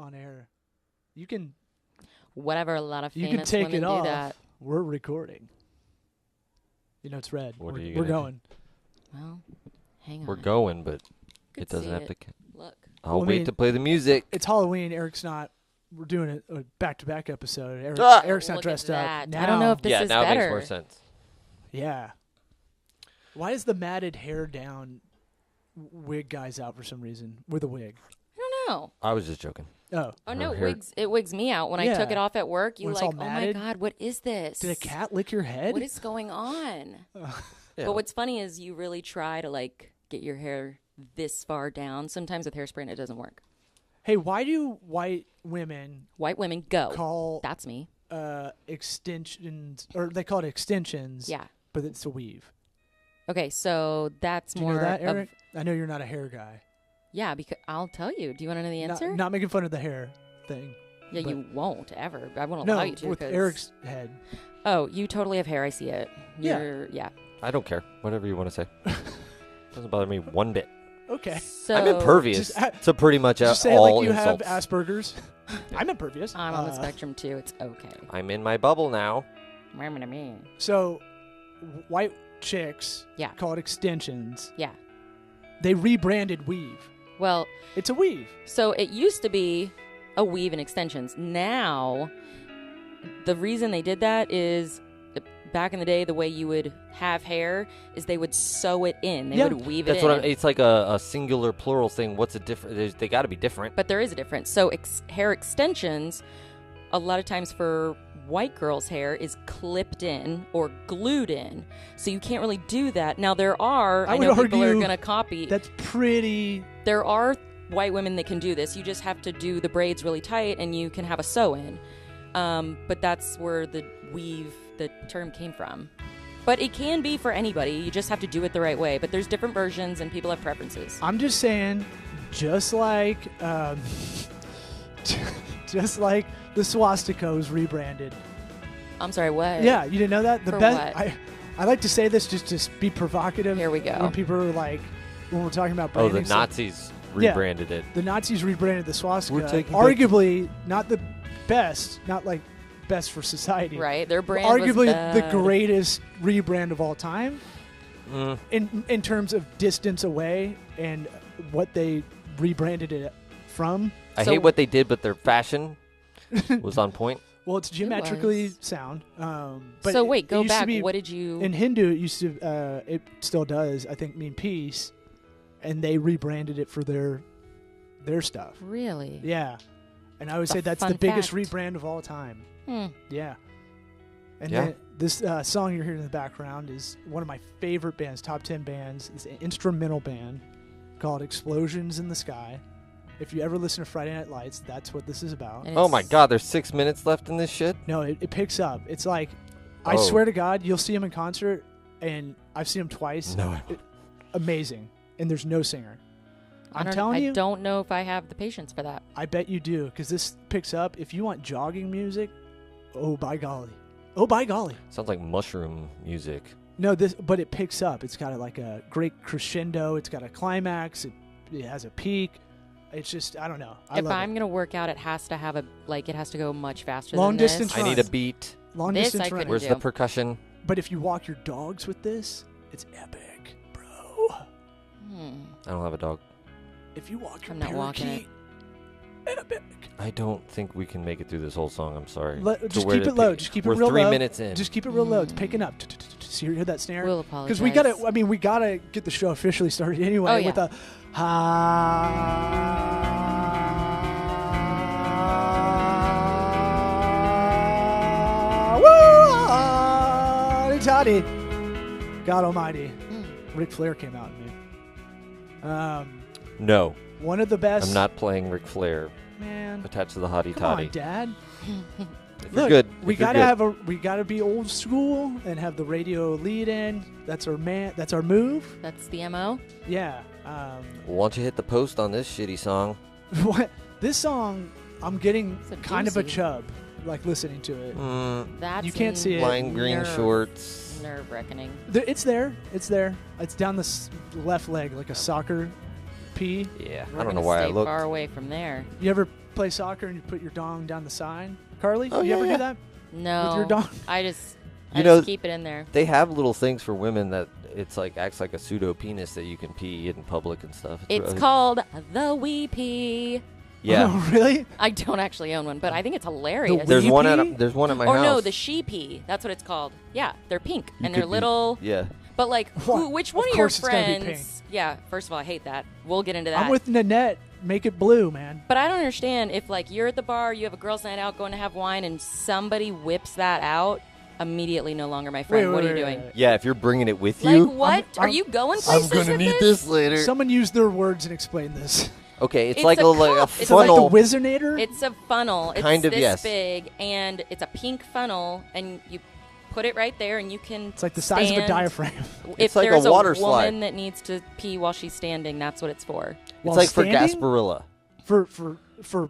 on air. You can Whatever, a lot of you famous can take women it do off. that. We're recording. It's red. What are you We're gonna going. Well, hang on. We're going, but Could it doesn't see have it. to. Look. I'll Well, I wait mean, to play the music. It's Halloween. Eric's not. We're doing a back-to-back episode. Eric's not Look dressed at up. that. Now, I don't know if this yeah, is now better. it makes more sense. Yeah. Why is the matted hair down wig guys out for some reason? With a wig. I don't know. I was just joking. Oh. Oh, no, hair- it wigs me out. When I took Yeah. it off at work, you When it's like, all oh, my matted? God, what is this? Did a cat lick your head? What is going on? Yeah. But what's funny is you really try to, like, get your hair this far down. Sometimes with hairspray, and it doesn't work. Hey, why do white women White women, go. call That's me. extensions, or they call it extensions? Yeah. But it's a weave. Okay, so that's Do you more know that, of... Eric? I know you're not a hair guy. Yeah, because I'll tell you. Do you want to know the answer? Not making fun of the hair thing. Yeah, but- you won't ever. I won't No, allow you to. with 'cause- Eric's head. Oh, you totally have hair. I see it. Yeah. Yeah. I don't care. Whatever you want to say. Doesn't bother me one bit. Okay. So I'm impervious Just, to pretty much Just say all like you insults. have Asperger's. I'm impervious. I'm on the spectrum too. It's okay. I'm in my bubble now. So, white chicks Yeah. call it extensions. Yeah. They rebranded weave. Well, It's a weave. so it used to be a weave and extensions. Now, the reason they did that is back in the day, the way you would have hair is they would sew it in. They Yeah. would weave That's it what in. it's like a singular plural thing. What's the difference? They got to be different. But there is a difference. So hair extensions, a lot of times for white girls' hair, is clipped in or glued in. So you can't really do that. Now, there are, I would know people are argue going to copy. That's pretty. There are white women that can do this. You just have to do the braids really tight and you can have a sew-in. But that's where the weave, the term came from. But it can be for anybody. You just have to do it the right way. But there's different versions and people have preferences. I'm just saying, just like, just like the swastika was rebranded. I'm sorry, what? Yeah, you didn't know that? The For best. what? I like to say this just to be provocative. Here we go. When people are like, when we're talking about Oh, branding the stuff, Nazis rebranded it. the Nazis rebranded the swastika. We're taking back- arguably not the best, not like best for society. Right? Their brand Arguably was bad. the greatest rebrand of all time Mm. in terms of distance away and what they rebranded it from. I So- hate what they did, but their fashion was on point. Well, it's geometrically was. sound. But So wait, it go used to back. be- What did you... In Hindu, it used to, it still does, I think, mean peace, and they rebranded it for their stuff. Really? Yeah, and I would say A that's the fun biggest fact. rebrand of all time. Hmm. Yeah. And Yeah. then this song you're hearing in the background is one of my favorite bands, top 10 bands. It's an instrumental band called Explosions in the Sky. If you ever listen to Friday Night Lights, that's what this is about. And Oh my it's- God, there's 6 minutes left in this shit. No, it picks up. It's like, I Oh. swear to God, you'll see him in concert, and I've seen him twice. No, I Amazing. And there's no singer. I'm I telling you, don't know if I have the patience for that. I bet you do, because this picks up. If you want jogging music, oh, by golly. Oh, by golly. sounds like mushroom music. No, but it picks up. It's got like a great crescendo. It's got a climax. It has a peak. It's just, I don't know. If I'm going to work out, it has to have it has to go much faster Long than this. distance I need a beat. Long This distance I running. couldn't Where's do. the percussion? But if you walk your dogs with this, it's epic, bro. I don't have a dog. If you walk your I'm not walking parakeet, epic. I don't think we can make it through this whole song. I'm sorry. Just where keep to it low. pick- Just keep it We're real 3 low. minutes in. Just keep it real low. It's picking up. See, you hear that snare? We'll apologize. Because we gotta get the show officially started anyway Oh, yeah. with a toddy. God Almighty. Ric Flair came out in me. No, One of the best. I'm not playing Ric Flair Man, attached to the hottie come on, toddy. Dad. If you're Look, good, we if you're gotta good. we gotta be old school and have the radio lead in. That's our That's our move. That's the MO. Yeah. Why don't you hit the post on this shitty song? What this song? I'm getting It's a kind of a doozy. chub, like listening to it. That's You can't see it. Lime green nerve- shorts. Nerve-wracking. It's there. It's there. It's down the left leg, like a soccer pee. Yeah, We're I don't know gonna why I stay looked. far away from there. You ever play soccer and you put your dong down the sign? Carly, Oh, you yeah, ever yeah. do that? No. With your dong? I just You know- keep it in there. They have little things for women that it's like acts like a pseudo penis that you can pee in public and stuff. It's really- called the wee pee. Yeah. Oh, really? I don't actually own one, but I think it's hilarious. There's Wee one pee? there's one at my or house. no, the she pee. That's what it's called. Yeah, they're pink You and they're could be- little. Yeah. But like, What? which one Of of your course it's gotta be friends? Yeah. First of all, I hate that. We'll get into that. I'm with Nanette. Make it blue, man. But I don't understand if like you're at the bar, you have a girls' night out, going to have wine, and somebody whips that out. Immediately, no longer my friend. Wait, what wait, are you wait, doing? wait. Yeah, if you're bringing it with Like you. what? Are I'm- you going I'm places gonna with need this? this later. Someone used their words and explained this. Okay, it's It's like a like a cup. It's Is it like the funnel. Wizinator? It's a funnel. It's Kind of, this yes. big, and it's a pink funnel, and you put it right there, and you can. It's like the size of a stand. diaphragm. If It's like a there's water woman slide. that needs to pee while she's standing, that's what it's for. While It's like standing? for Gasparilla. For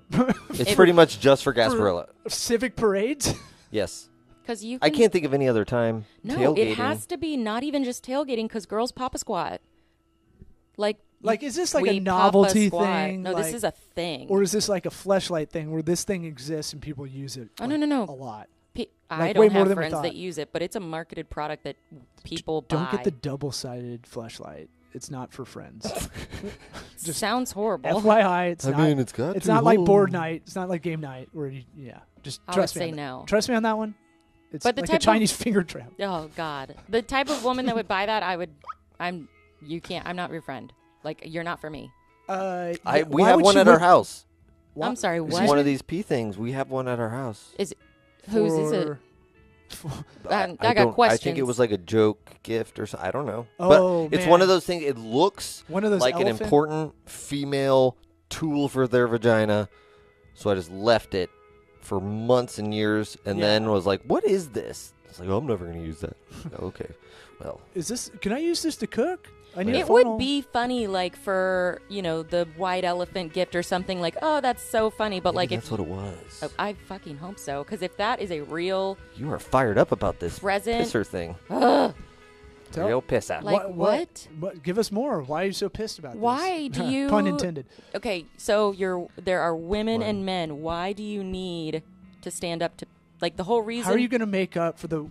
It's pretty much just for For- Gasparilla. civic parades. Yes. Because you. I can- can't think of any other time. No, Tailgating. it has to be not even just tailgating because girls pop a squat. Like, Like, is this like we a pop novelty squat. thing? No, like, this is a thing. Or is this like a fleshlight thing where this thing exists and people use it? Oh, like, no. a lot. I like, way don't more have than we friends thought. that use it, but it's a marketed product that people buy. Don't get the double-sided fleshlight. It's not for friends. Just Sounds horrible. FYI, it's not. it's got It's not like board night. It's not like game night where you. Yeah, just I would trust me. say on that. no. Trust me on that one. It's But the like a type of- Chinese finger trap. Oh God, the type of woman that would buy that, you can't. I'm not your friend. Like you're not for me. We why have would one she at our whip- house. why- I'm sorry. It's What? one of these pee things. We have one at our house. Whose is it? I got don't- questions. I think it was like a joke gift or something. I don't know. Oh, but it's one man. of those things. It looks One of those like an elephant- important female tool for their vagina. So I just left it for months and years, and Yeah. then was like, "What is this?" It's like, "Oh, I'm never going to use that." Okay, well, Is this? Can I use this to cook? I need a It funnel. would be funny, like for the white elephant gift or something. Like, oh, that's so funny. But maybe like, that's if what it was. oh, I fucking hope so, because if that is a real You are fired up about this present, pisser thing. ugh, Tell- Real piss out. Like, what? What? Give us more. Why are you so pissed about this? Why do you- Pun intended. okay, so there are women Right. and men. Why do you need to stand up to like the whole reason? How are you going to make up for the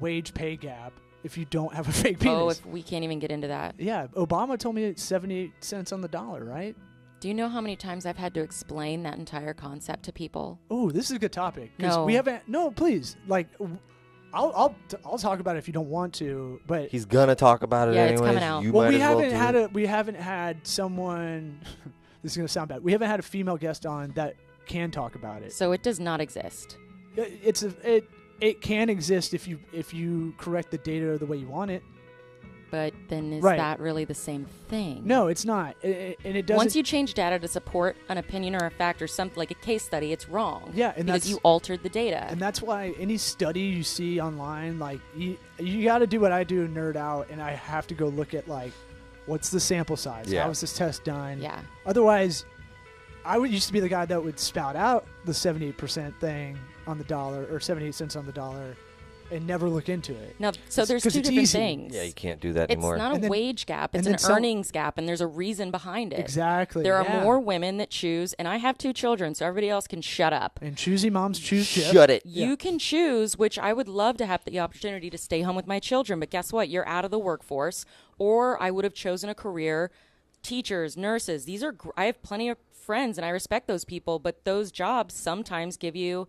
wage pay gap if you don't have a fake penis? Oh, if we can't even get into that. Yeah, Obama told me it's 78 cents on the dollar, right? Do you know how many times I've had to explain that entire concept to people? Oh, this is a good topic. 'Cause No. we haven't. No, please. Like, I'll talk about it if you don't want to. But He's gonna talk about it Yeah, anyways. it's coming out. You well, might we as well haven't do had it. we haven't had someone. This is gonna sound bad. We haven't had a female guest on that can talk about it. So it does not exist. It can exist if you correct the data the way you want it. But then is Right. that really the same thing? No, it's not, and it doesn't. Once you change data to support an opinion or a fact or something like a case study, it's wrong. Yeah, and because that's- you altered the data. And that's why any study you see online, like you got to do what I do and nerd out, and I have to go look at like, what's the sample size? Yeah. How was this test done? Yeah. Otherwise, used to be the guy that would spout out the 78% thing on the dollar or 78 cents on the dollar, and never look into it. Now, so there's 'cause two it's different easy. things. Yeah, you can't do that It's anymore. not a And then- wage gap. and It's then an some- earnings gap, and there's a reason behind it. Exactly. There yeah. are more women that choose, and I have 2 children, so everybody else can shut up. And choosy moms choose Jeff. Shut it. You can choose, which I would love to have the opportunity to stay home with my children, but guess what? You're out of the workforce, or I would have chosen a career. Teachers, nurses, I have plenty of friends, and I respect those people, but those jobs sometimes give you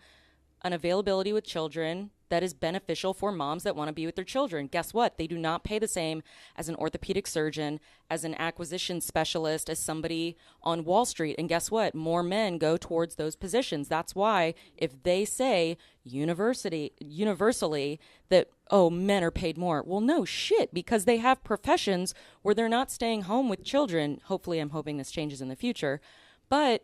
an availability with children that is beneficial for moms that want to be with their children. Guess what? They do not pay the same as an orthopedic surgeon, as an acquisition specialist, as somebody on Wall Street. And guess what? More men go towards those positions. That's why if they say universally that, oh, men are paid more. Well, no shit, because they have professions where they're not staying home with children. Hopefully, I'm hoping this changes in the future. But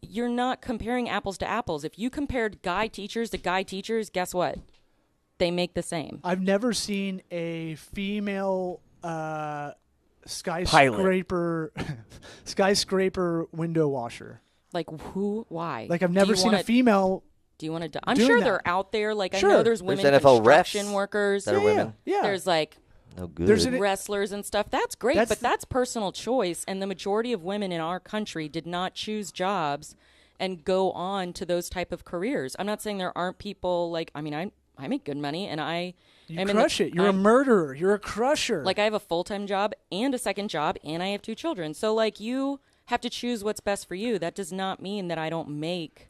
you're not comparing apples to apples. If you compared guy teachers to guy teachers, guess what? They make the same. I've never seen a female skyscraper window washer. Like who? Why? Like I've never seen a female. Do you want to? I'm doing sure that. they're out there. Like Sure. I know there's There's women NFL construction refs workers. that are women. Yeah. There's like No good. There's an- wrestlers and stuff. That's great, That's but that's personal choice. And the majority of women in our country did not choose jobs and go on to those type of careers. I'm not saying there aren't people like, I mean, I make good money and you crush it. You're a murderer. You're a crusher. Like I have a full-time job and a second job and I have 2 children. So like you have to choose what's best for you. That does not mean that I don't make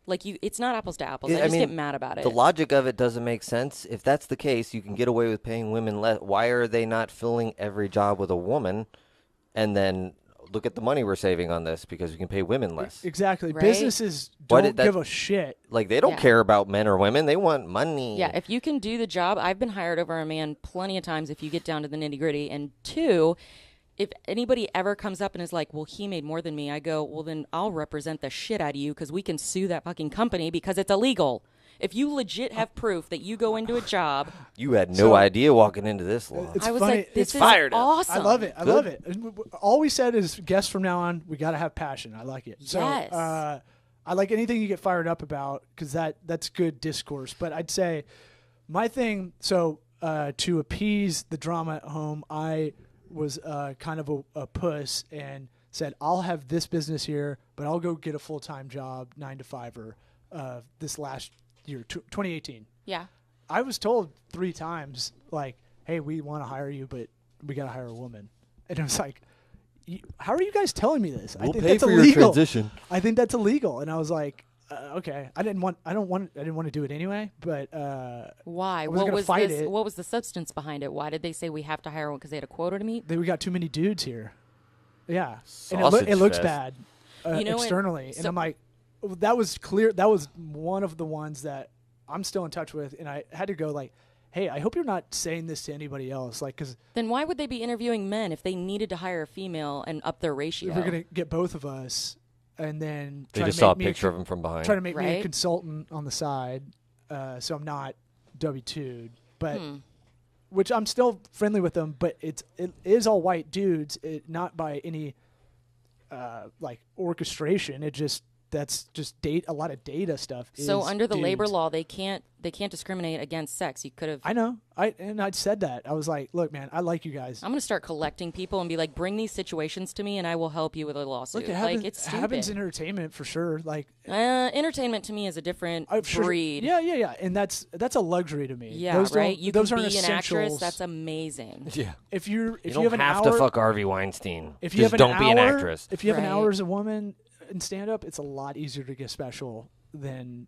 it's not apples to apples. I just get mad about it. The logic of it doesn't make sense. If that's the case, you can get away with paying women less. Why are they not filling every job with a woman? And then look at the money we're saving on this because we can pay women less. Exactly. Right? Businesses don't give a shit. Like they don't care about men or women. They want money. Yeah, if you can do the job, I've been hired over a man plenty of times if you get down to the nitty-gritty. And 2, if anybody ever comes up and is like, well, he made more than me, I go, well, then I'll represent the shit out of you because we can sue that fucking company because it's illegal. If you legit have proof that you go into a job. You had no idea walking into this law. It's I was funny. like, this is fired up. awesome. I love it. I love it. All we said is, guests from now on, we got to have passion. I like it. So, Yes. I like anything you get fired up about because that's good discourse. But I'd say my thing, so to appease the drama at home, I was kind of a puss and said, I'll have this business here, but I'll go get a full-time job, 9 to 5 this last year, 2018. Yeah. I was told 3 times, like, hey, we want to hire you, but we got to hire a woman. And I was like, how are you guys telling me this? We'll I think pay that's for illegal. your transition. I think that's illegal. And I was like, okay. I didn't want to do it anyway, but why? I wasn't gonna fight it. What was the substance behind it? Why did they say we have to hire one because they had a quota to meet? we got too many dudes here. Yeah. Sausage and it looks fest. bad externally. And I'm like, that was clear. That was one of the ones that I'm still in touch with. And I had to go like, hey, I hope you're not saying this to anybody else. Like, because then why would they be interviewing men if they needed to hire a female and up their ratio? we're going to get both of us and then They just saw a picture of him from behind. try to make me a Right? consultant on the side, so I'm not W-2'd. But which I'm still friendly with them, but it is all white dudes, not by any like orchestration. That's just a lot of data stuff. So is under the labor dudes. law, they can't discriminate against sex. You could have. I know. I said that. I was like, look, man, I like you guys. I'm going to start collecting people and be like, bring these situations to me and I will help you with a lawsuit. Look, it happens, it's it stupid. happens in entertainment for sure. Like entertainment to me is a different breed. Yeah, and that's a luxury to me. Yeah, those right? You those can aren't be an actress. essentials. That's amazing. Yeah. If you don't have an have hour, to fuck Harvey Weinstein. if you just have an don't hour, be an actress. If you have an Right. hour as a woman in stand up, it's a lot easier to get special than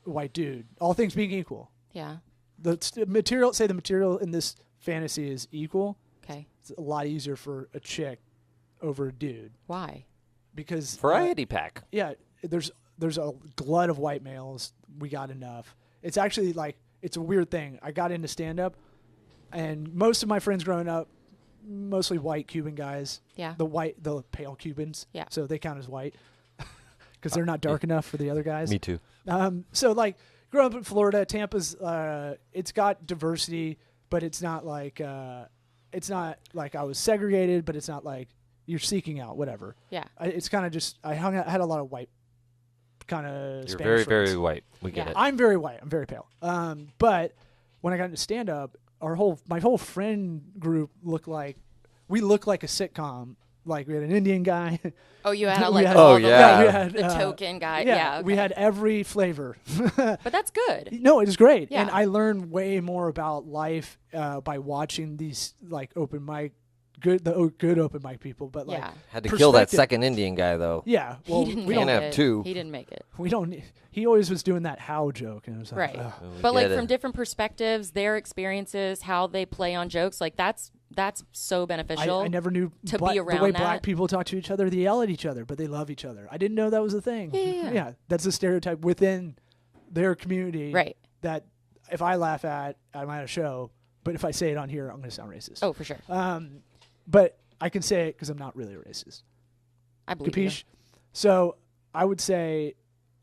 a white dude. All things being equal. Yeah. The material in this fantasy is equal. Okay. It's a lot easier for a chick over a dude Why? because Variety pack. yeah, there's a glut of white males. We got enough. It's actually like it's a weird thing. I got into stand up, and most of my friends growing up, mostly white Cuban guys. Yeah. The pale Cubans. Yeah. So they count as white because they're not dark enough for the other guys. Me too. So like growing up in Florida, Tampa's it's got diversity, but it's not like I was segregated, but it's not like you're seeking out whatever. Yeah. It's kind of just I had a lot of white kind of. You're Spanish very, friends. very white. We get Yeah. it. I'm very white. I'm very pale. But when I got into stand up, my whole friend group looked like a sitcom. Like we had an Indian guy. Oh, you had We like had- all Oh, the, yeah. we had the token guy. Yeah, Yeah. we okay. had every flavor. But that's good. No, it was great, Yeah. and I learned way more about life by watching these like open mic, good open mic people. But like, Yeah. Had to kill that perspective. second Indian guy though. yeah, well, He didn't we make don't Can't it. have two. He didn't make it. we don't. He always was doing that how joke, and it was like, Right. ugh. But like get from it. different perspectives, their experiences, how they play on jokes, like that's so beneficial. I never knew to the be way around black that. people talk to each other. They yell at each other, but they love each other. I didn't know that was a thing. Yeah. That's a stereotype within their community. Right. That if I laugh at, I'm at a show, but if I say it on here, I'm going to sound racist. Oh, for sure. But I can say it because I'm not really racist. I believe you. Capiche? So I would say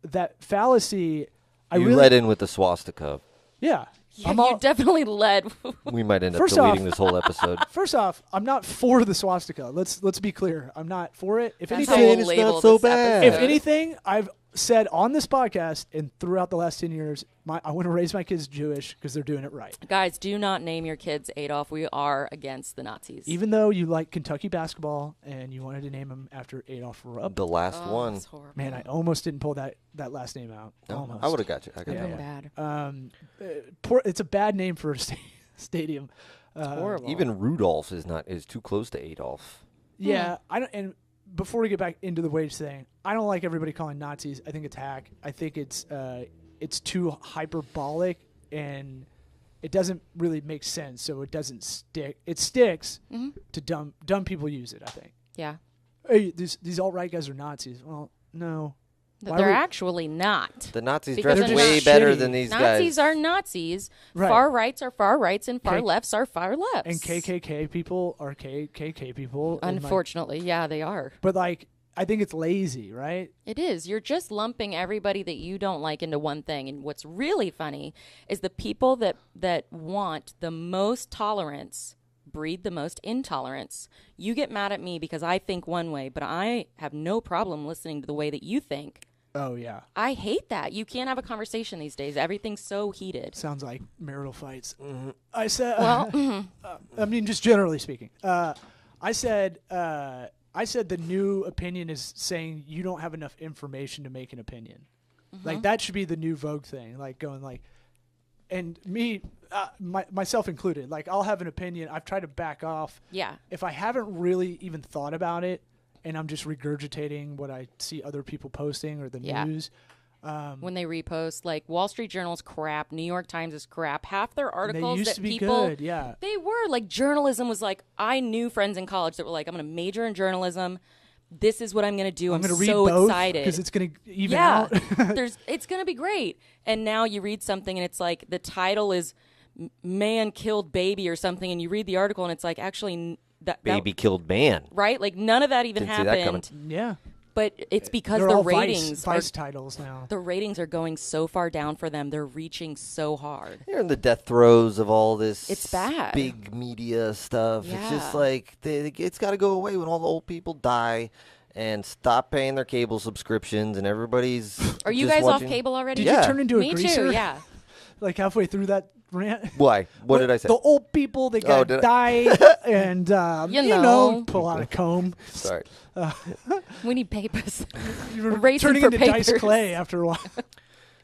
that fallacy. You led in with the swastika. Yeah. Yeah, you definitely led. We might end up First deleting off- this whole episode. First off, I'm not for the swastika. Let's be clear. I'm not for it. If That's anything, how we'll label this bad. if episode. anything, said on this podcast and throughout the last 10 years, I want to raise my kids Jewish because they're doing it right. Guys, do not name your kids Adolf. We are against the Nazis. Even though you like Kentucky basketball and you wanted to name him after Adolf Rupp. The last one. That's horrible. Man, I almost didn't pull that last name out. No, Almost. I would have got you. I got Yeah, that yeah. one. Bad. It's a bad name for a stadium. It's horrible. Even Rudolph is too close to Adolf. Yeah, I don't. And before we get back into the wage thing, I don't like everybody calling Nazis. I think it's hack. I think it's too hyperbolic and it doesn't really make sense. So it doesn't stick. It sticks to dumb people use it. I think. Yeah. Hey, these alt-right guys are Nazis. Well, no. They're actually not. The Nazis Because dress they're way not better shitty. than these Nazis guys. are Nazis. Right. Far rights are far rights, and far lefts are far lefts. And KKK people are KKK people. and, like, Unfortunately, yeah, they are. but like, I think it's lazy, right? It is. You're just lumping everybody that you don't like into one thing. And what's really funny is the people that want the most tolerance breed the most intolerance. You get mad at me because I think one way, but I have no problem listening to the way that you think. Oh yeah. I hate that. You can't have a conversation these days. Everything's so heated. Sounds like marital fights. I said. Well, I mean, just generally speaking. I said the new opinion is saying you don't have enough information to make an opinion. Like that should be the new Vogue thing. Like going like, and me, myself included. Like I'll have an opinion. I've tried to back off. yeah. If I haven't really even thought about it, and I'm just regurgitating what I see other people posting or the Yeah. news. When they repost, like Wall Street Journal's crap, New York Times is crap. Half their They articles used that to be people good, yeah. they were like journalism was like I knew friends in college that were like I'm going to major in journalism. This is what I'm going to do. I'm going to read so both excited because it's going to even yeah, out. it's going to be great. And now you read something and it's like the title is "Man Killed Baby" or something, and you read the article and it's like actually that Baby killed man. right? Like none of that even Didn't see that happened. Yeah. But it's because They're the all ratings Vice titles now. the ratings are going so far down for them. They're reaching so hard. They're in the death throes of all this. It's bad. Big media stuff. It's just Yeah. like it's got to go away when all the old people die and stop paying their cable subscriptions and everybody's. Are you just guys watching. off cable already? Did Yeah. you turn into a Me greaser? too, yeah. Like halfway through that rant? Why? What did I say? The old people, they got to did die and, You know. pull out a comb. Sorry. We need papers. You're Racing turning for into Dice papers. Clay after a while. Yeah.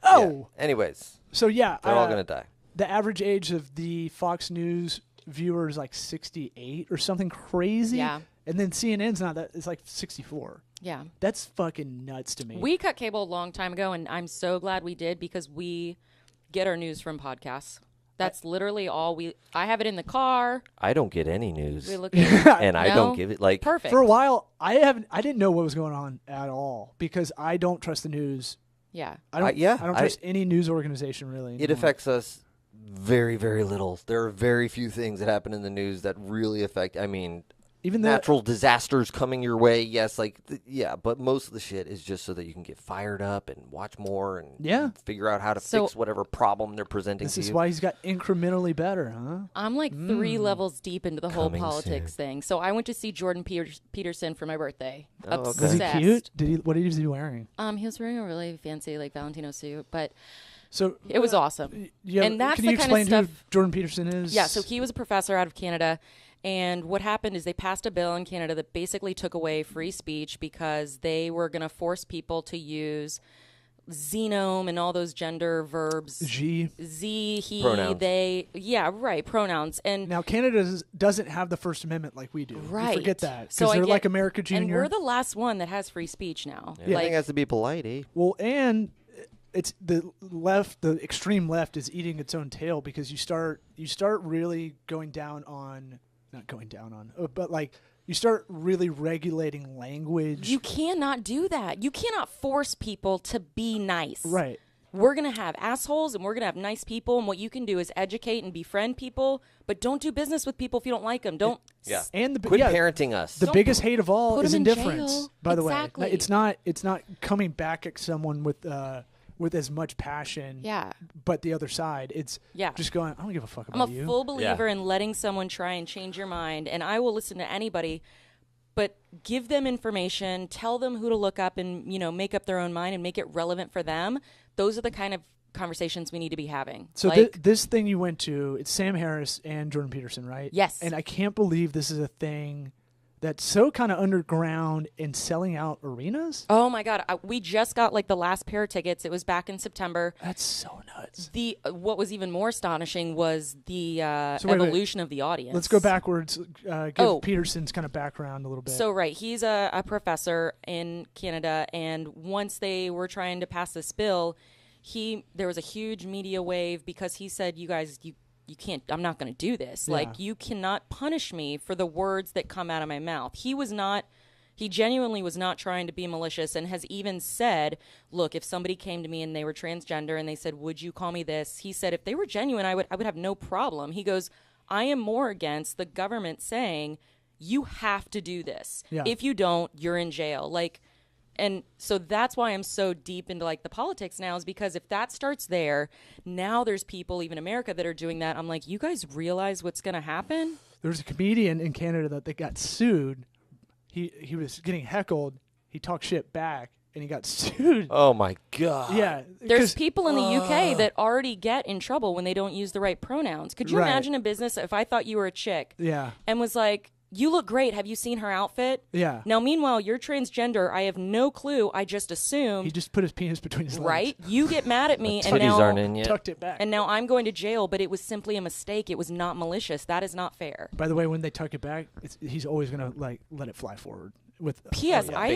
Oh. Anyways, So, yeah. they're all gonna die. The average age of the Fox News viewer is like 68 or something crazy. Yeah. And then CNN's not that. It's like 64. Yeah. That's fucking nuts to me. We cut cable a long time ago, and I'm so glad we did because we get our news from podcasts. That's literally all I have it in the car. I don't get any news, We look at and I No? don't give it like. Perfect. For a while, I didn't know what was going on at all because I don't trust the news. Yeah. I don't. yeah, I don't trust any news organization really. It anymore. affects us very, very little. There are very few things that happen in the news that really affect. I mean, even the natural disasters coming your way, yes, yeah, but most of the shit is just so that you can get fired up and watch more and Yeah. figure out how to So- fix whatever problem they're presenting This to is you. why he's got incrementally better, huh? I'm like 3 levels deep into the whole Coming politics thing. So I went to see Jordan Peterson for my birthday. Oh, okay. Was he Obsessed. cute? What is he wearing? He was wearing a really fancy like Valentino suit, but So it was awesome. yeah, And that's can the you kind of explain who stuff- Jordan Peterson is? Yeah, so he was a professor out of Canada. And what happened is they passed a bill in Canada that basically took away free speech because they were going to force people to use xenome and all those gender verbs. G. Z, he, Pronouns. they. Yeah, right, pronouns. And Now Canada doesn't have the First Amendment like we do. right. You forget that So because I they're get- like America And Junior. we're the last one that has free speech now. Everything Like, has to be polite, eh? Well, and it's the left, the extreme left is eating its own tail because you start really going down on, not going down on, but like you start really regulating language. you cannot do that. You cannot force people to be nice. Right. We're going to have assholes and we're going to have nice people. And what you can do is educate and befriend people, but don't do business with people if you don't like them. Don't. Yeah. And the Quit yeah, parenting us. the Don't biggest hate of all put is 'em in indifference. jail. By the Exactly. way, it's not coming back at someone with as much passion. Yeah. But the other side, it's Yeah. just going. I don't give a fuck I'm a about you. full believer in letting someone try and change your mind, and I will listen to anybody. but give them information, tell them who to look up and, make up their own mind and make it relevant for them. Those are the kind of conversations we need to be having. So this thing you went to, it's Sam Harris and Jordan Peterson, right? Yes. And I can't believe this is a thing that's so kind of underground and selling out arenas. Oh my God. We just got like the last pair of tickets. It was back in September. That's so nuts. What was even more astonishing was the So wait. evolution of the audience. Let's go backwards. Give Peterson's kind of background a little bit. So, right. He's a professor in Canada. And once they were trying to pass this bill, there was a huge media wave because he said, you guys, you can't, I'm not going to do this. Yeah. Like, you cannot punish me for the words that come out of my mouth. He genuinely was not trying to be malicious and has even said, look, if somebody came to me and they were transgender and they said, would you call me this? He said, if they were genuine, I would have no problem. He goes, I am more against the government saying, you have to do this. Yeah. If you don't, you're in jail. And so that's why I'm so deep into the politics now, is because if that starts there, now there's people, even America, that are doing that. I'm like, you guys realize what's going to happen? There was a comedian in Canada that got sued. He was getting heckled. He talked shit back, and he got sued. Oh my God. Yeah. There's people in the UK that already get in trouble when they don't use the right pronouns. Could you imagine a business if I thought you were a chick and was like, you look great. Have you seen her outfit? Yeah. Now, meanwhile, you're transgender. I have no clue. I just assumed. He just put his penis between his legs. Right? You get mad at me, and Titties aren't in yet. Tucked it back. And now I'm going to jail, but it was simply a mistake. It was not malicious. That is not fair. By the way, when they tuck it back, he's always gonna let it fly forward. P.S. I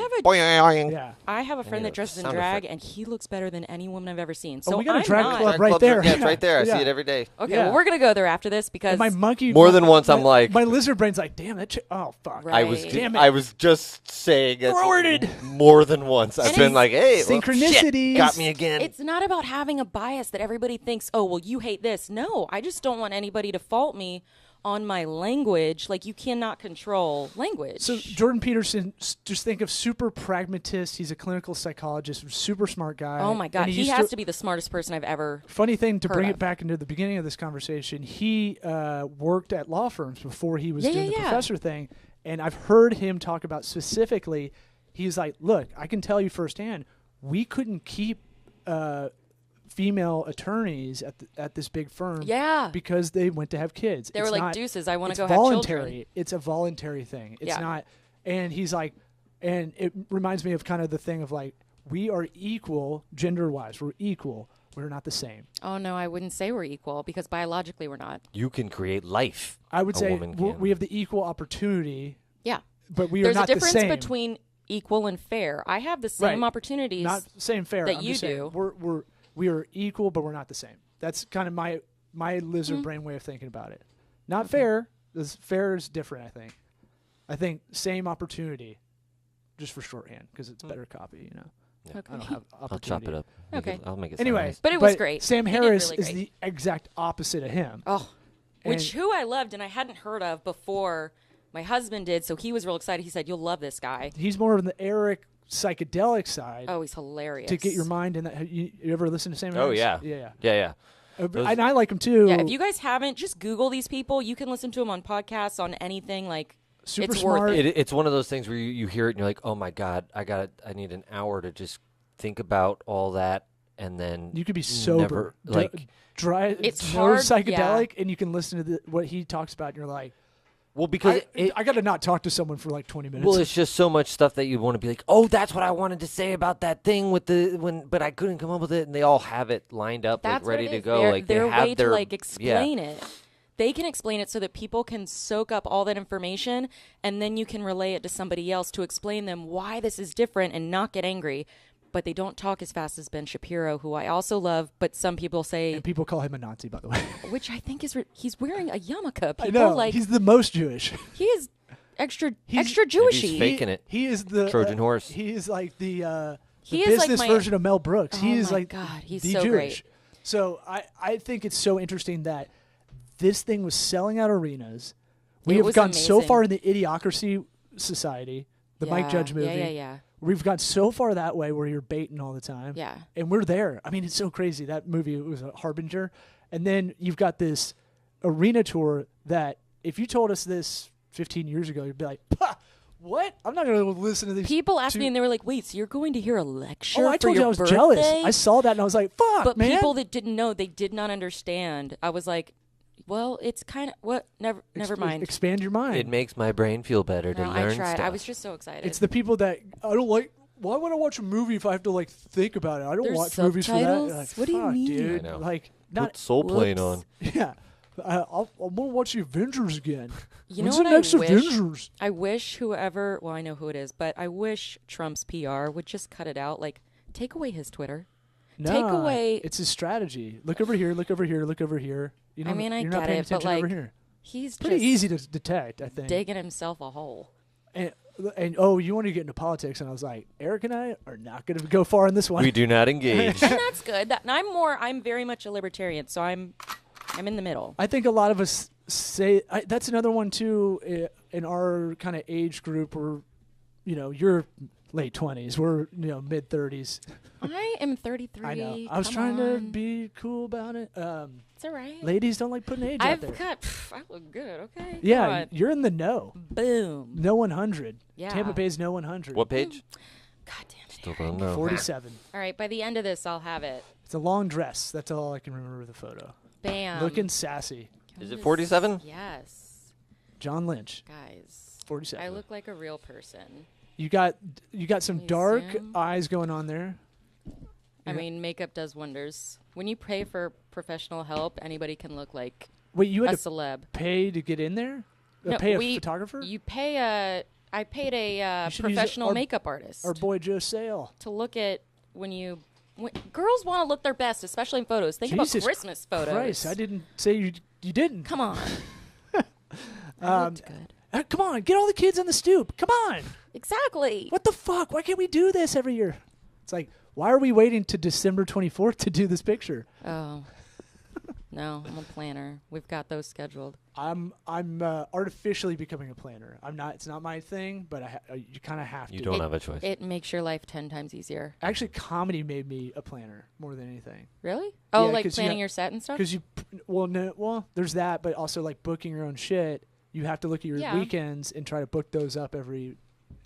have a friend that dresses in drag, and he looks better than any woman I've ever seen. So we got a I'm drag not. club right there. Yeah, it's right there. I see it every day. Okay, well, we're gonna go there after this because And my monkey. More than once, I'm like, my lizard brain's like, damn that. Oh fuck. Right. Damn it. I was just saying it Forwarded. more than once. I've been like, hey, synchronicities. Got me again. It's not about having a bias that everybody thinks, oh, well, you hate this. No, I just don't want anybody to fault me on my language. Like, you cannot control language. So Jordan Peterson, just think of super pragmatist. He's a clinical psychologist, super smart guy. Oh my God, And he has to be the smartest person I've ever. Funny thing to bring of. it back into the beginning of this conversation, he worked at law firms before he was doing the professor thing, and I've heard him talk about specifically. He's like, look, I can tell you firsthand, we couldn't keep female attorneys at this big firm because they went to have kids. They were like, deuces, I want to go voluntary. have children. It's a voluntary thing. It's not. And he's like, and it reminds me of kind of the thing of like, we are equal gender-wise. We're equal. We're not the same. Oh, no, I wouldn't say we're equal because biologically we're not. You can create life. I would say we have the equal opportunity. Yeah. But we are not the same. There's a difference between equal and fair. I have the same opportunities not same fair that I'm you just saying, do. We are equal, but we're not the same. That's kind of my lizard brain way of thinking about it. Not fair. Fair is different, I think same opportunity, just for shorthand, because it's better copy, Yeah. Okay. I don't have opportunity. I'll chop it up. Okay. I'll make it Anyway, nice. But it was great. Sam He did Harris really is great. the exact opposite of him. Oh, who I loved and I hadn't heard of before. My husband did, so he was real excited. He said, "You'll love this guy." He's more on the Eric psychedelic side. Oh, he's hilarious. To get your mind in that. You ever listen to Sam Oh, Harris? yeah. Yeah. Yeah. And I like him too. Yeah, if you guys haven't, just Google these people. You can listen to them on podcasts, on anything. Like, Super it's smart. worth it. It's one of those things where you hear it and you're like, oh my God, I need an hour to just think about all that, and then You could be sober, dry, It's no hard, psychedelic, and you can listen to what he talks about, and you're like, well, because I got to not talk to someone for like 20 minutes. well, it's just so much stuff that you want to be like, oh, that's what I wanted to say about that thing but I couldn't come up with it, and they all have it lined up, That's like ready what it to is. go. Their, Like their they have way their to like explain it. They can explain it so that people can soak up all that information, and then you can relay it to somebody else to explain them why this is different and not get angry. But they don't talk as fast as Ben Shapiro, who I also love. But some people say, and people call him a Nazi, by the way. which I think is he's wearing a yarmulke. People I know. like He's the most Jewish. he is extra He's Jewishy. faking it. He is the Trojan horse. He is like the He is like business my- version of Mel Brooks. Oh he is my like God, he's the so Jewish. great. So I think it's so interesting that this thing was selling out arenas. We It have was gone so amazing. far in the Idiocracy Society, the Mike Judge movie. Yeah. We've gone so far that way where you're baiting all the time. Yeah. And we're there. I mean, it's so crazy. That movie was a harbinger. And then you've got this arena tour that if you told us this 15 years ago, you'd be like, what? I'm not going to listen to these. People asked me, and they were like, "Wait, so you're going to hear a lecture?" I for told you your I was birthday? jealous. I saw that and I was like, "Fuck, But man!" people that didn't know, they did not understand. I was like, "Well, it's kind of what? Never mind." Expand your mind. It makes my brain feel better to No, learn I tried. stuff. I was just so excited. It's the people that I don't like. Why would I watch a movie if I have to like think about it? I don't There's watch movies for that. subtitles? Like, What do you fuck, mean? dude? I know. Like, Put not Soul Plane on. Whoops. yeah. I want to watch the Avengers again. You When's know the what next I wish? Avengers? I wish whoever, well, I know who it is, but I wish Trump's PR would just cut it out. Like, take away his Twitter. Take Nah, away. It's his strategy. Look over here. Look over here. Look over here. You know, I mean, I you're not get paying it, but attention over like, here. he's Pretty just easy to detect, I think. digging himself a hole. And you want to get into politics, and I was like, Eric and I are not going to go far in this one. We do not engage. And that's good. And I'm very much a libertarian, so I'm in the middle. I think a lot of us say that's another one too in our kind of age group. Where, you're late 20s. We're mid 30s. I am 33. I know. I was trying to be cool about it. It's all right. Ladies don't like putting age out there. I look good, okay? Yeah, Come on. you're in the know. Boom. No 100. Yeah. Tampa Bay's no 100. What page? God damn it. Still don't know. 47. All right, by the end of this, I'll have it. It's a long dress. That's all I can remember of the photo. Bam. Looking sassy. Is it 47? Yes. John Lynch. Guys. 47. I look like a real person. You got some Can you dark zoom? eyes going on there. I mean, makeup does wonders. When you pay for professional help, anybody can look like Wait, you a had to celeb. pay to get in there? No, Pay a photographer? You pay a. I paid a You should use professional our- makeup artist Our boy Joe Sale. to look at when girls want to look their best, especially in photos. Think Jesus about Christmas photos. Christ, I didn't say you didn't. Come on. I looked good. Come on, get all the kids on the stoop. Come on. Exactly. What the fuck? Why can't we do this every year? It's like, why are we waiting to December 24th to do this picture? Oh. No, I'm a planner. We've got those scheduled. I'm artificially becoming a planner. I'm not. It's not my thing, but you kind of have to. You don't have a choice. It makes your life 10 times easier. Actually, comedy made me a planner more than anything. Really? Oh, Yeah, like 'cause you planning got- your set and stuff? Because there's that, but also like booking your own shit. You have to look at your Yeah. weekends and try to book those up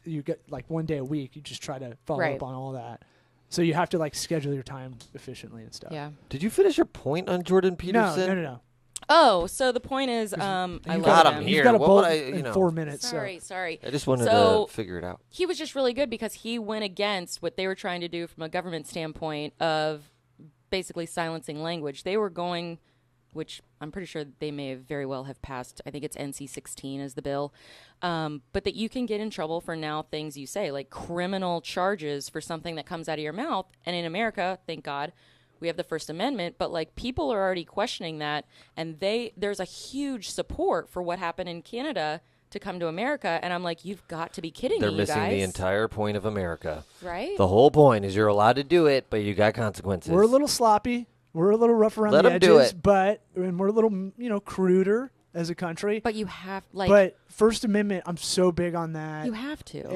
you get like one day a week. You just try to follow Right. up on all that. So you have to like schedule your time efficiently and stuff. Yeah. Did you finish your point on Jordan Peterson? No. Oh, so the point is, I You got love him him. here. You've got a What bolt would I- in you know. 4 minutes. Sorry. I just wanted So- to figure it out. He was just really good because he went against what they were trying to do from a government standpoint of basically silencing language. They were going, which I'm pretty sure they may have very well have passed. I think it's NC-16 is the bill. But that you can get in trouble for now things you say, like criminal charges for something that comes out of your mouth. And in America, thank God, we have the First Amendment, but like people are already questioning that, and there's a huge support for what happened in Canada to come to America, and I'm like, you've got to be kidding They're me, missing you guys. the entire point of America. Right? The whole point is you're allowed to do it, but you got consequences. We're a little sloppy. We're a little rough around Let the 'em do edges, it. and we're a little, cruder as a country. But you have But First Amendment, I'm so big on that. you have to.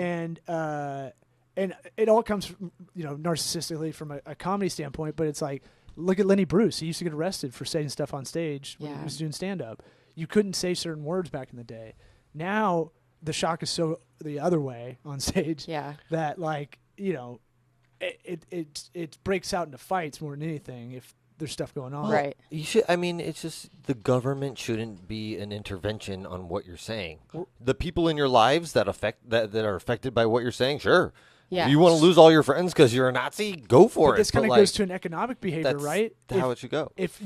And it all comes from, narcissistically from a comedy standpoint, but it's like, look at Lenny Bruce. He used to get arrested for saying stuff on stage when he Yeah. was doing stand-up. You couldn't say certain words back in the day. Now, the shock is so the other way on stage Yeah. that, like, it breaks out into fights more than anything if there's stuff going on. Right. You should. I mean, it's just the government shouldn't be an intervention on what you're saying. The people in your lives that are affected by what you're saying, sure. Yeah. If you want to lose all your friends because you're a Nazi, go for But it. this kind of like, goes to an economic behavior, that's right? how it should go. If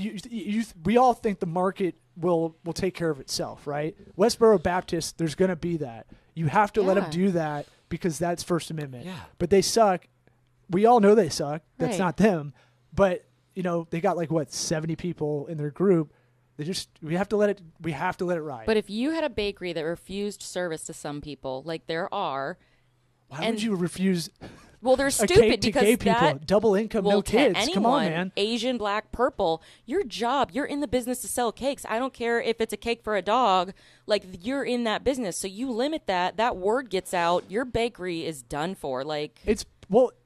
we all think the market will take care of itself, right? Westboro Baptist, there's going to be that. You have to let them Yeah. do that because that's First Amendment. Yeah. But they suck. We all know they suck. That's Right. not them. But they got 70 people in their group. We have to let it ride. But if you had a bakery that refused service to some people, like there are, why would you refuse well, they're a stupid cake to because gay people? that Double income, well, no to kids. anyone, Come on, man. Asian, black, purple, your job, you're in the business to sell cakes. I don't care if it's a cake for a dog. Like, you're in that business. So you limit that word gets out, your bakery is done for. Like,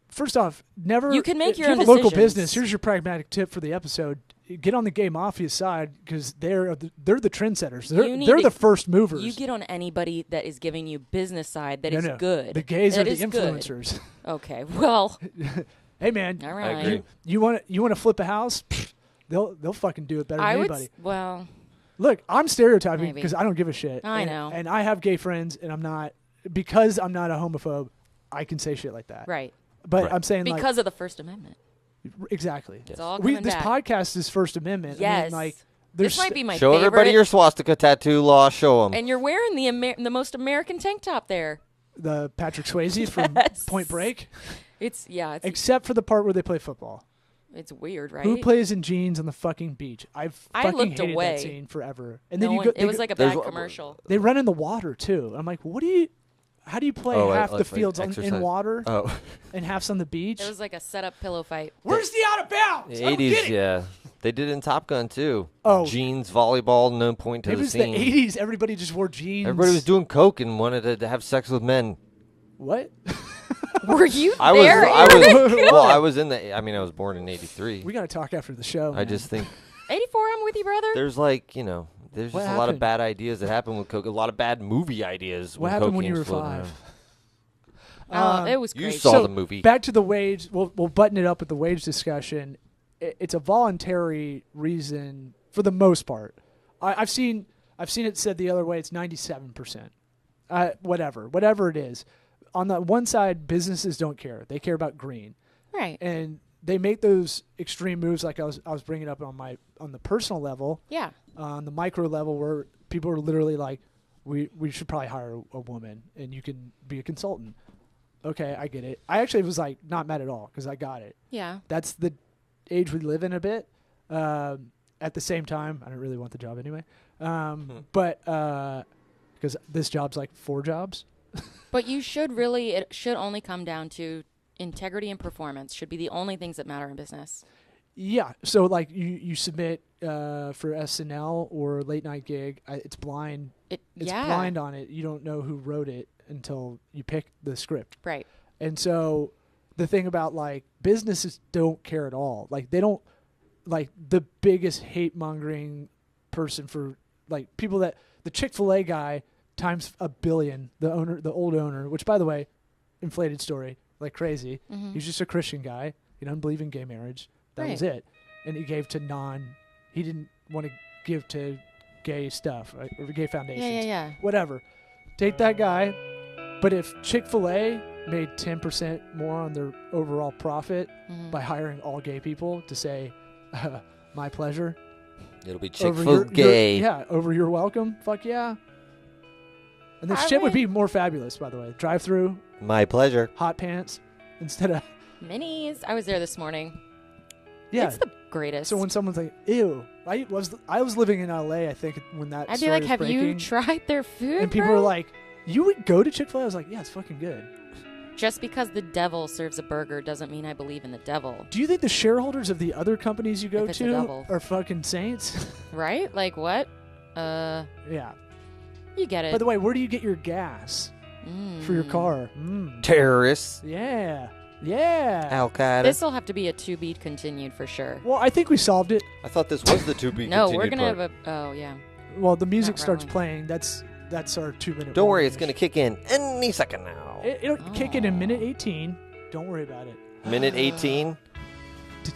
First off, never. You can make if your you own have a local decisions. business. Here's your pragmatic tip for the episode: get on the gay mafia side because they're the trendsetters. You need They're to- the first movers. You get on anybody that is giving you business side that is No. good. The gays That are the is good. influencers. Okay, well, Hey man, all I right. agree. you want to flip a house? Pfft, they'll fucking do it better than anybody. Well, Look, I'm stereotyping Maybe. because I don't give a shit. I And- know. and I have gay friends, and I'm not because I'm not a homophobe. I can say shit like that. right. But Right. I'm saying Because of the First Amendment. exactly. It's all coming This back. podcast is First Amendment. I Yes. mean, like This might be my Show favorite. everybody your swastika tattoo law. Show them. And you're wearing the most American tank top there. the Patrick Swayze from Yes. Point Break, It's except for the part where they play football. it's weird, right? Who plays in jeans on the fucking beach? I fucking looked hated away. that scene forever. And No then one- you go, it was like a There's bad one- commercial. they run in the water too. I'm like, how do you play Oh, half like the fields in exercise. water Oh, and half's on the beach? It was like a setup pillow fight. Where's the out of bounds? the I don't get 80s, it. yeah. They did it in Top Gun, too. Oh. Jeans, volleyball, no point to It the was scene. the 80s. Everybody just wore jeans. Everybody was doing coke and wanted to have sex with men. What? Were you I there? I was in the. I mean, I was born in '83. We got to talk after the show. I man. just think 84. I'm with you, brother. there's like there's What just a lot of happened? bad ideas that happen with coke. A lot of bad movie ideas. What happened when you cocaine's were floating 5? around. It was You crazy. saw So, the movie. Back to the wage. We'll button it up with the wage discussion. It's a voluntary reason for the most part. I've seen it said the other way. It's 97%. Whatever it is. On the one side, businesses don't care. They care about green, Right. and they make those extreme moves. Like I was bringing up on the personal level, Yeah. on the micro level, where people are literally like, we should probably hire a woman, and you can be a consultant. Okay, I get it. I actually was like not mad at all because I got it. Yeah. That's the age we live in a bit. At the same time, I don't really want the job anyway. But because this job's like 4 jobs. But it should only come down to integrity and performance should be the only things that matter in business. Yeah. So like you submit for SNL or late night gig. It's blind. It's blind on it. You don't know who wrote it until you pick the script. Right. And so the thing about like businesses don't care at all. Like they don't like the biggest hate mongering person for like people that the Chick-fil-A guy times 1 billion, the old owner, which by the way, inflated story, like crazy. Mm-hmm. He's just a Christian guy. He doesn't believe in gay marriage. That was it. And he gave to he didn't want to give to gay stuff, right? Or gay foundations. Yeah. Whatever. Take that guy. But if Chick-fil-A made 10% more on their overall profit Mhm. by hiring all gay people to say, my pleasure. It'll be over Chick-fil gay. over your welcome. Fuck yeah. And this I shit would would- be more fabulous, by the way. Drive-through, My pleasure. hot pants, instead of, Minis. I was there this morning. yeah. It's the greatest. So when someone's like, ew, I was living in LA, I think, when that I'd be story like, was have you breaking, tried their food? and people bro? were like, you would go to Chick-fil-A? I was like, yeah, it's fucking good. Just because the devil serves a burger doesn't mean I believe in the devil. Do you think the shareholders of the other companies you go If it's a to double. are fucking saints? Right? Like what? Yeah. You get it. By the way, where do you get your gas for your car? Terrorists. Yeah. Yeah. Al Qaeda. This will have to be a to be continued for sure. Well, I think we solved it. I thought this was the to be No, continued we're gonna part. have a. Oh yeah. Well, the music Not starts really. playing. That's our 2-minute. Don't worry, it's warning. going to kick in any second now. It'll kick in Oh. minute 18. Don't worry about it. Minute 18.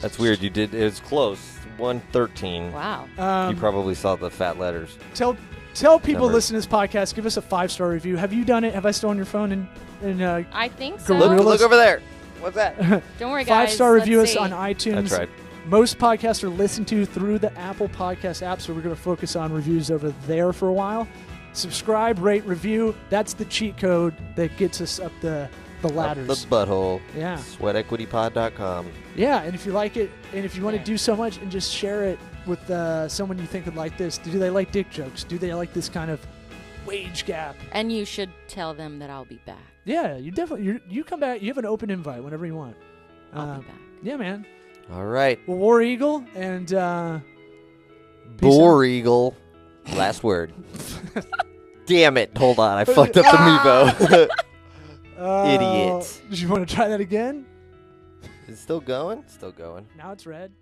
That's weird. You did. It was close. 1:13. Wow. You probably saw the fat letters. Tell people Number. listen to this podcast. Give us a 5-star review. Have you done it? Have I stolen your phone and I think so. Gorilla- Look over there. What's that? Don't worry, guys. 5-star Let's review us see. on iTunes? That's right. Most podcasts are listened to through the Apple Podcast app, so we're going to focus on reviews over there for a while. Subscribe, rate, review. That's the cheat code that gets us up the ladders. Up the butthole. Yeah. Sweatequitypod.com. Yeah, and if you like it, and if you want to Yeah. do so much and just share it with someone you think would like this, do they like dick jokes? Do they like this kind of wage gap? And you should tell them that I'll be back. Yeah, you definitely you come back. You have an open invite whenever you want. I'll be back. Yeah, man. All right. Well, War Eagle and peace out. Boar Eagle. Last word. Damn it. Hold on. I fucked up the Mevo. Idiot. Did you want to try that again? Is it still going? Still going. Now it's red.